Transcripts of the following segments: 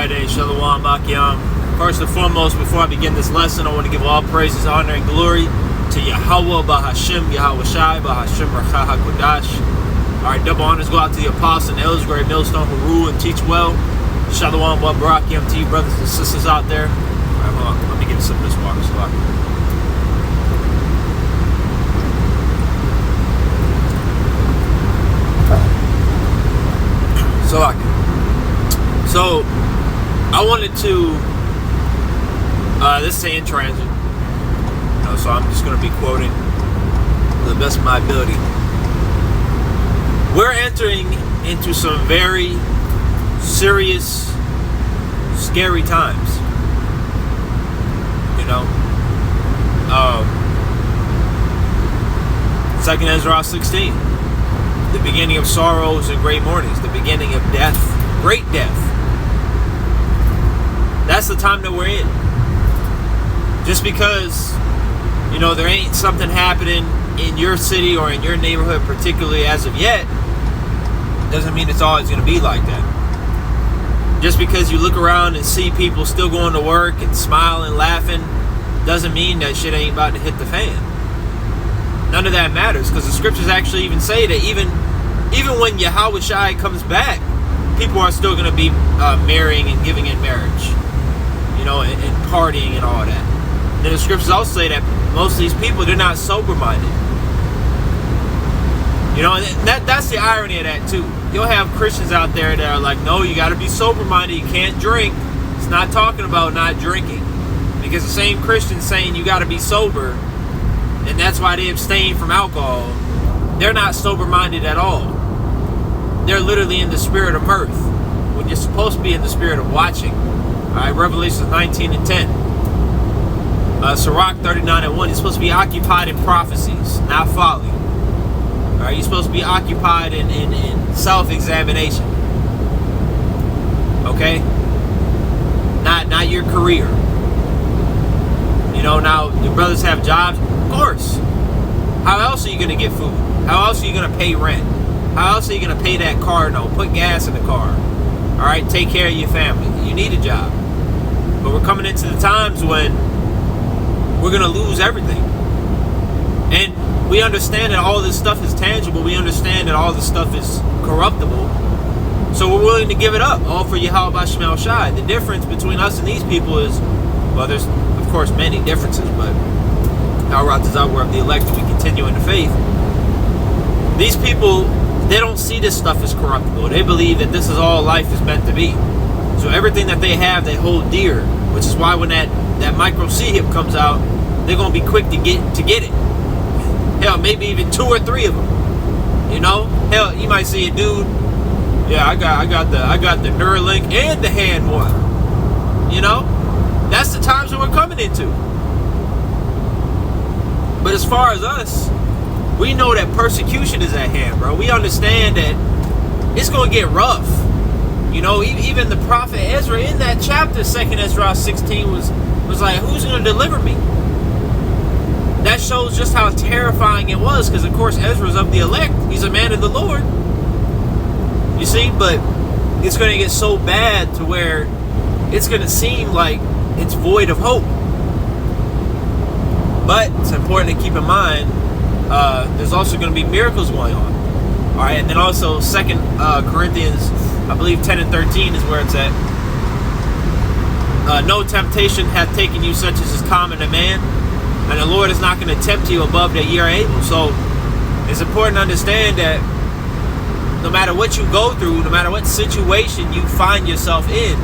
Friday. Shalom, Akim. First and foremost, before I begin this lesson, I want to give all praises, honor, and glory to Yahweh, Bahashem, Yahweh Shai, Bahashem, Racha HaKodash. Alright, double honors go out to the apostles and elders, great millstone who rule and teach well. Shalom, Barakim to you brothers and sisters out there. Alright, hold on. Let me get some of this water. So I wanted to, this is in transit, so I'm just going to be quoting to the best of my ability. We're entering into some very serious, scary times, Second Ezra 16, the beginning of sorrows and great mournings, the beginning of death, great death. That's the time that we're in. Just because, there ain't something happening in your city or in your neighborhood particularly as of yet, doesn't mean it's always going to be like that. Just because you look around and see people still going to work and smiling, laughing, doesn't mean that shit ain't about to hit the fan. None of that matters, because the scriptures actually even say that even when Yahweh Shai comes back, people are still going to be marrying and giving in marriage. And partying and all that. And then the scriptures also say that most of these people, they're not sober-minded. And that's the irony of that too. You'll have Christians out there that are like, no, you got to be sober-minded, you can't drink. It's not talking about not drinking. Because the same Christians saying you got to be sober, and that's why they abstain from alcohol, they're not sober-minded at all. They're literally in the spirit of mirth, when you're supposed to be in the spirit of watching. Alright, Revelation 19 and 10. Sirach 39 and 1. You're supposed to be occupied in prophecies, not folly. Alright, you're supposed to be occupied in self-examination. Okay? Not your career. Now, your brothers have jobs? Of course. How else are you going to get food? How else are you going to pay rent? How else are you going to pay that car note? Put gas in the car. Alright, take care of your family. You need a job. But we're coming into the times when we're going to lose everything. And we understand that all this stuff is tangible. We understand that all this stuff is corruptible. So we're willing to give it up, all for Yahweh Shemel Shai. The difference between us and these people is, well, there's, of course, many differences, but our desire we're of the elect and we continue in the faith. These people, they don't see this stuff as corruptible. They believe that this is all life is meant to be. So everything that they have, they hold dear, which is why when that micro C-hip comes out, they're gonna be quick to get it. Hell, maybe even 2 or 3 of them. Hell, you might see a dude. Yeah, I got the Neuralink and the hand one. That's the times that we're coming into. But as far as us, we know that persecution is at hand, bro. We understand that it's gonna get rough. Even the prophet Ezra in that chapter, 2nd Ezra 16, was like, who's going to deliver me? That shows just how terrifying it was, because of course Ezra's of the elect. He's a man of the Lord. You see, but it's going to get so bad to where it's going to seem like it's void of hope. But it's important to keep in mind, there's also going to be miracles going on. All right, and then also 2 Corinthians, I believe 10 and 13 is where it's at. No temptation hath taken you such as is common to man, and the Lord is not going to tempt you above that ye are able. So it's important to understand that no matter what you go through, no matter what situation you find yourself in,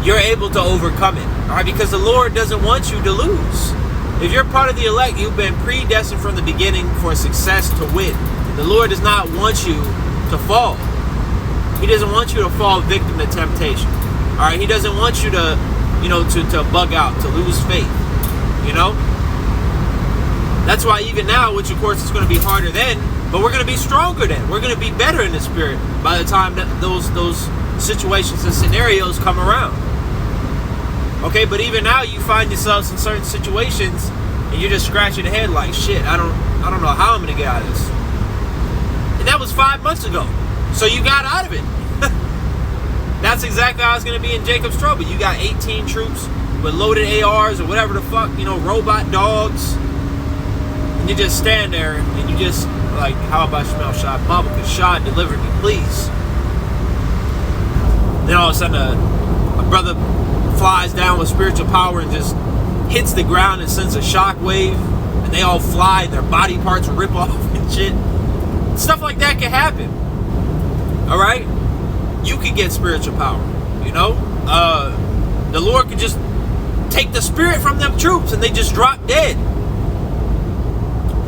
you're able to overcome it. All right, because the Lord doesn't want you to lose. If you're part of the elect, you've been predestined from the beginning for success to win. The Lord does not want you to fall. He doesn't want you to fall victim to temptation. All right, He doesn't want you to, to bug out, to lose faith. That's why even now, which of course is going to be harder then, but we're going to be stronger then. We're going to be better in the spirit by the time that those situations and scenarios come around. Okay, but even now you find yourselves in certain situations and you're just scratching your head like, shit, I don't know how I'm going to get out of this. And that was 5 months ago. So you got out of it. That's exactly how it's going to be in Jacob's trouble. You got 18 troops with loaded ARs or whatever the fuck, robot dogs. And you just stand there and you just like, how about Shmuel Shah? Mama, could Shah deliver me, please? Then all of a sudden a brother flies down with spiritual power and just hits the ground and sends a shock wave. And they all fly and their body parts rip off and shit. Stuff like that can happen. Alright? You could get spiritual power. The Lord could just take the spirit from them troops and they just drop dead.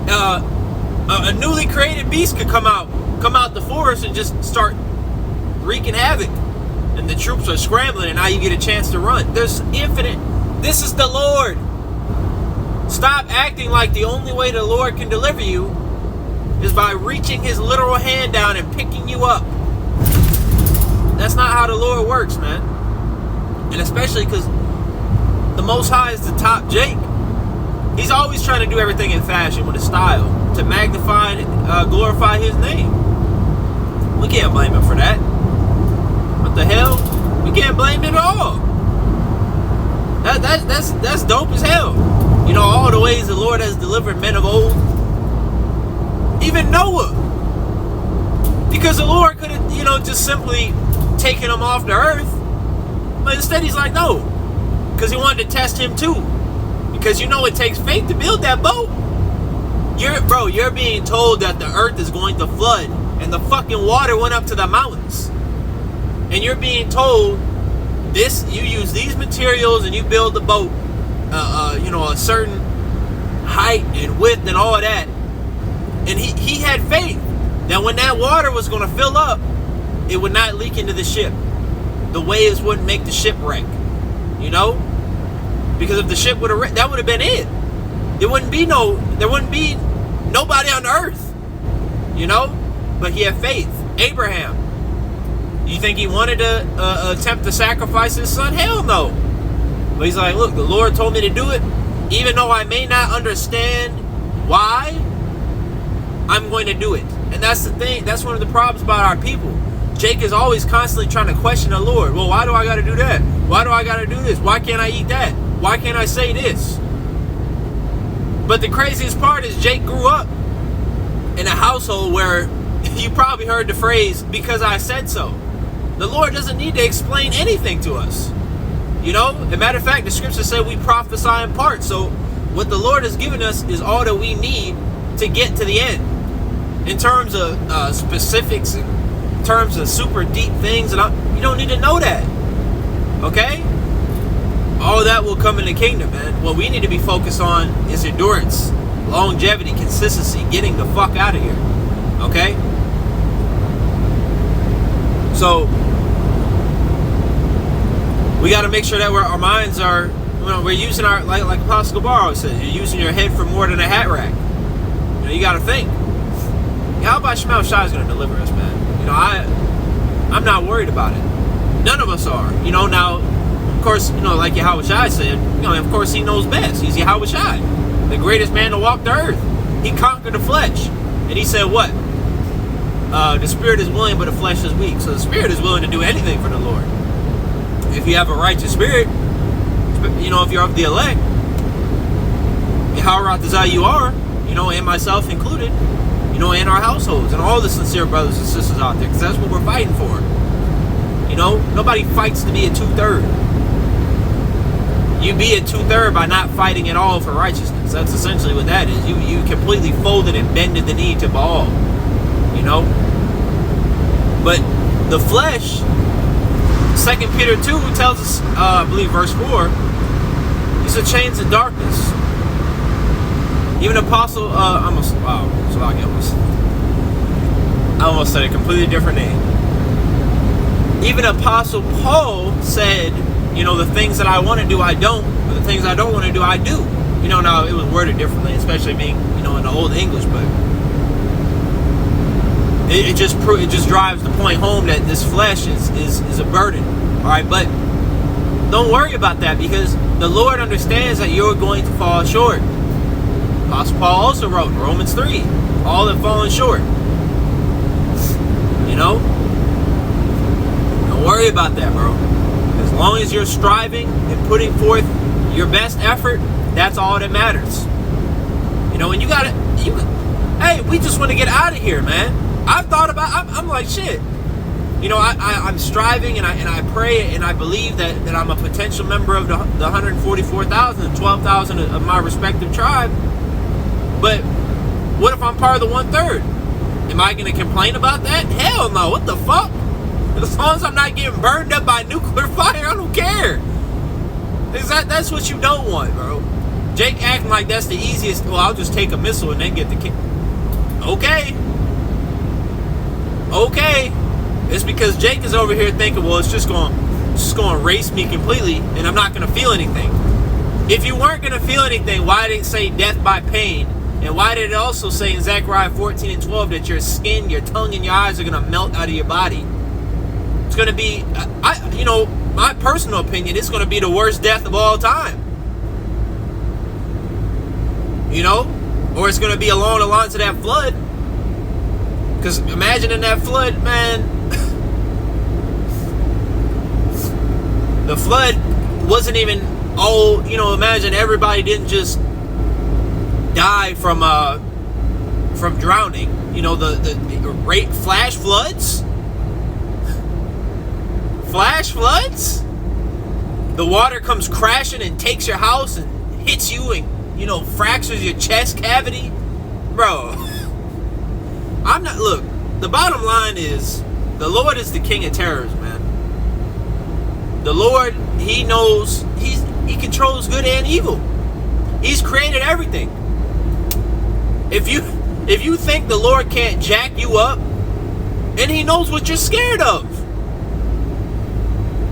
A newly created beast could come out the forest and just start wreaking havoc. And the troops are scrambling and now you get a chance to run. There's infinite. This is the Lord. Stop acting like the only way the Lord can deliver you is by reaching his literal hand down and picking you up. That's not how the Lord works, man. And especially because the Most High is the top Jake. He's always trying to do everything in fashion with a style to magnify and glorify his name. We can't blame him for that. What the hell? We can't blame him at all. That's dope as hell. All the ways the Lord has delivered men of old. Even Noah. Because the Lord could have, just simply taken him off the earth. But instead he's like, no. Because he wanted to test him too. Because it takes faith to build that boat. You're being told that the earth is going to flood. And the fucking water went up to the mountains. And you're being told you use these materials and you build the boat. A certain height and width and all of that. And he had faith that when that water was going to fill up, it would not leak into the ship. The waves wouldn't make the ship wreck. Because if the ship would have wrecked, that would have been it. There wouldn't be nobody on earth. But he had faith. Abraham. You think he wanted to attempt to sacrifice his son? Hell no. But he's like, look, the Lord told me to do it. Even though I may not understand why, I'm going to do it. And that's the thing. That's one of the problems about our people. Jake is always constantly trying to question the Lord. Well, why do I got to do that? Why do I got to do this? Why can't I eat that? Why can't I say this? But the craziest part is Jake grew up in a household where you probably heard the phrase, because I said so. The Lord doesn't need to explain anything to us. As a matter of fact, the scripture said we prophesy in part. So what the Lord has given us is all that we need to get to the end. In terms of specifics, in terms of super deep things, and you don't need to know that. Okay? All that will come in the kingdom, man. What we need to be focused on is endurance, longevity, consistency, getting the fuck out of here. Okay? So we got to make sure that our minds are, we're using our, like Apostle Gabar says, you're using your head for more than a hat rack. You got to think. How about Shmuel Shah is going to deliver us, man? I'm not worried about it. None of us are. Now, of course, like Yahweh Shai said, of course he knows best. He's Yahweh Shai, the greatest man to walk the earth. He conquered the flesh. And he said what? The spirit is willing, but the flesh is weak. So the spirit is willing to do anything for the Lord. If you have a righteous spirit, if you're of the elect, Yahweh Ratazah you are, and myself included, and our households, and all the sincere brothers and sisters out there, because that's what we're fighting for. Nobody fights to be a 2/3. You be a 2/3 by not fighting at all for righteousness. That's essentially what that is. You completely folded and bended the knee to Baal. But the flesh, 2 Peter 2 tells us, I believe verse 4, these are chains of darkness. Even Apostle, I almost said a completely different name. Even Apostle Paul said, the things that I want to do, I don't. But the things I don't want to do, I do. Now it was worded differently, especially being, in the Old English, but it just drives the point home that this flesh is a burden. All right, but don't worry about that, because the Lord understands that you're going to fall short. Apostle Paul also wrote in Romans 3, all have fallen short. Don't worry about that, bro. As long as you're striving and putting forth your best effort, that's all that matters. You know, and hey, we just want to get out of here, man. I've thought about, I'm like, shit. You know, I'm striving and I pray and I believe that I'm a potential member of the 144,000 and 12,000 of my respective tribe. But what if I'm part of the 1/3? Am I going to complain about that? Hell no. What the fuck? As long as I'm not getting burned up by nuclear fire, I don't care. That's what you don't want, bro. Jake acting like that's the easiest. Well, I'll just take a missile and then get the kid. Okay. It's because Jake is over here thinking, well, it's just going to erase me completely, and I'm not going to feel anything. If you weren't going to feel anything, why did it say death by pain? And why did it also say in Zechariah 14:12 that your skin, your tongue, and your eyes are going to melt out of your body? It's going to be, my personal opinion, it's going to be the worst death of all time. You know? Or it's going to be along the lines of that flood. Because imagine in that flood, man, the flood wasn't even, imagine everybody didn't just die from drowning. You know, the flash floods? Flash floods? The water comes crashing and takes your house and hits you and, fractures your chest cavity. Bro, look, the bottom line is, the Lord is the king of terrors, man. The Lord, he knows, he controls good and evil. He's created everything. If you think the Lord can't jack you up, and he knows what you're scared of.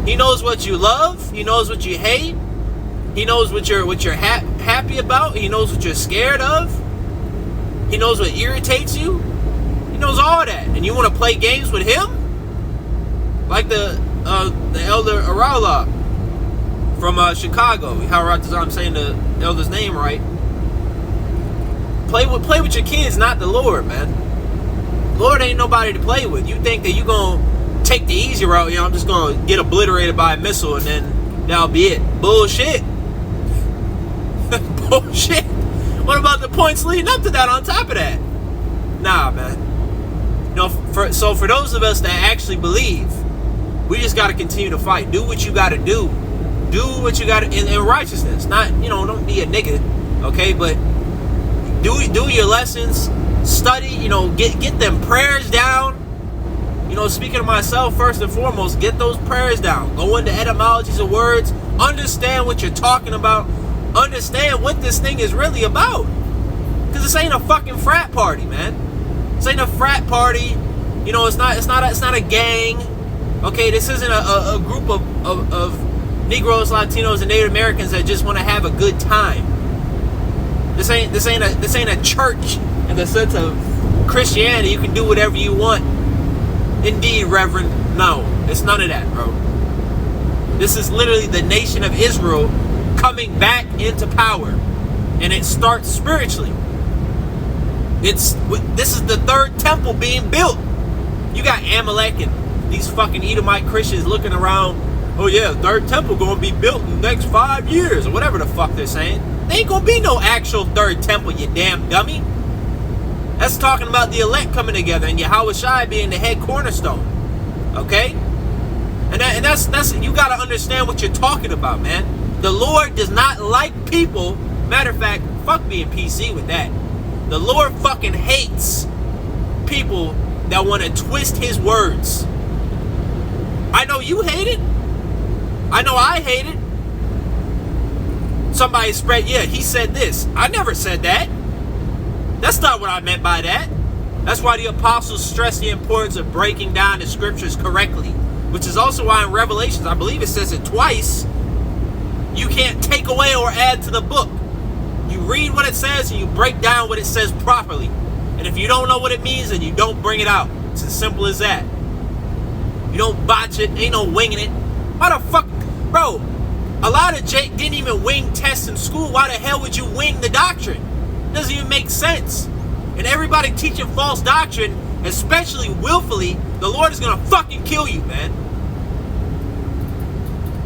He knows what you love. He knows what you hate. He knows what you're happy about. He knows what you're scared of. He knows what irritates you. He knows all that. And you want to play games with him? Like the elder Arala from Chicago. How I'm saying the elder's name right. Play with your kids, not the Lord, man. Lord ain't nobody to play with. You think that you gonna take the easy route? I'm just gonna get obliterated by a missile and then that'll be it. Bullshit. Bullshit. What about the points leading up to that on top of that? Nah, man. So for those of us that actually believe, we just got to continue to fight. Do what you got to do. Do what you got to in righteousness. Not, don't be a nigga, okay? But do your lessons. Study, get them prayers down. Speaking of myself, first and foremost, get those prayers down. Go into etymologies of words. Understand what you're talking about. Understand what this thing is really about. Because this ain't a fucking frat party, man. This ain't a frat party. It's not a gang. Okay, this isn't a group of Negroes, Latinos, and Native Americans that just want to have a good time. This ain't a church in the sense of Christianity. You can do whatever you want. Indeed, Reverend. No, it's none of that, bro. This is literally the nation of Israel coming back into power, and it starts spiritually. This is the third temple being built. You got Amalek and these fucking Edomite Christians looking around. Oh yeah, third temple gonna be built in the next 5 years, or whatever the fuck they're saying. There ain't gonna be no actual third temple, you damn dummy. That's talking about the elect coming together and Yahweh Shai being the head cornerstone. Okay? And that's you gotta understand what you're talking about, man. The Lord does not like people. Matter of fact, fuck being PC with that. The Lord fucking hates people that want to twist his words. I know you hate it. I know I hate it. Somebody spread, he said this. I never said that. That's not what I meant by that. That's why the apostles stress the importance of breaking down the scriptures correctly. Which is also why in Revelations, I believe it says it twice, you can't take away or add to the book. You read what it says and you break down what it says properly. And if you don't know what it means, then you don't bring it out. It's as simple as that. You don't botch it. Ain't no winging it. Why the fuck? Bro, a lot of Jake didn't even wing tests in school. Why the hell would you wing the doctrine? It doesn't even make sense. And everybody teaching false doctrine, especially willfully, the Lord is going to fucking kill you, man.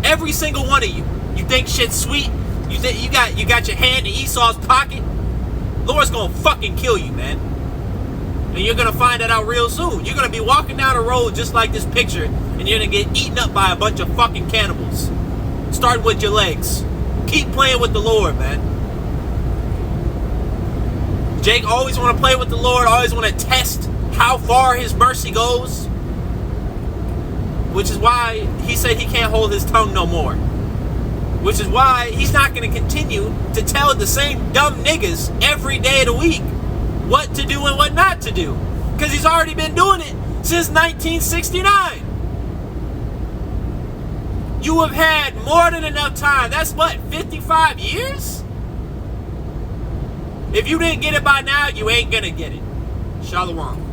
Every single one of you. You think shit's sweet? You think you got your hand in Esau's pocket? Lord's gonna fucking kill you, man. And you're gonna find that out real soon. You're gonna be walking down the road just like this picture, and you're gonna get eaten up by a bunch of fucking cannibals. Start with your legs. Keep playing with the Lord, man. Jake always want to play with the Lord, always want to test how far his mercy goes. Which is why he said he can't hold his tongue no more. Which is why he's not going to continue to tell the same dumb niggas every day of the week what to do and what not to do. Because he's already been doing it since 1969. You have had more than enough time. That's what, 55 years? If you didn't get it by now, you ain't gonna get it. Shalom.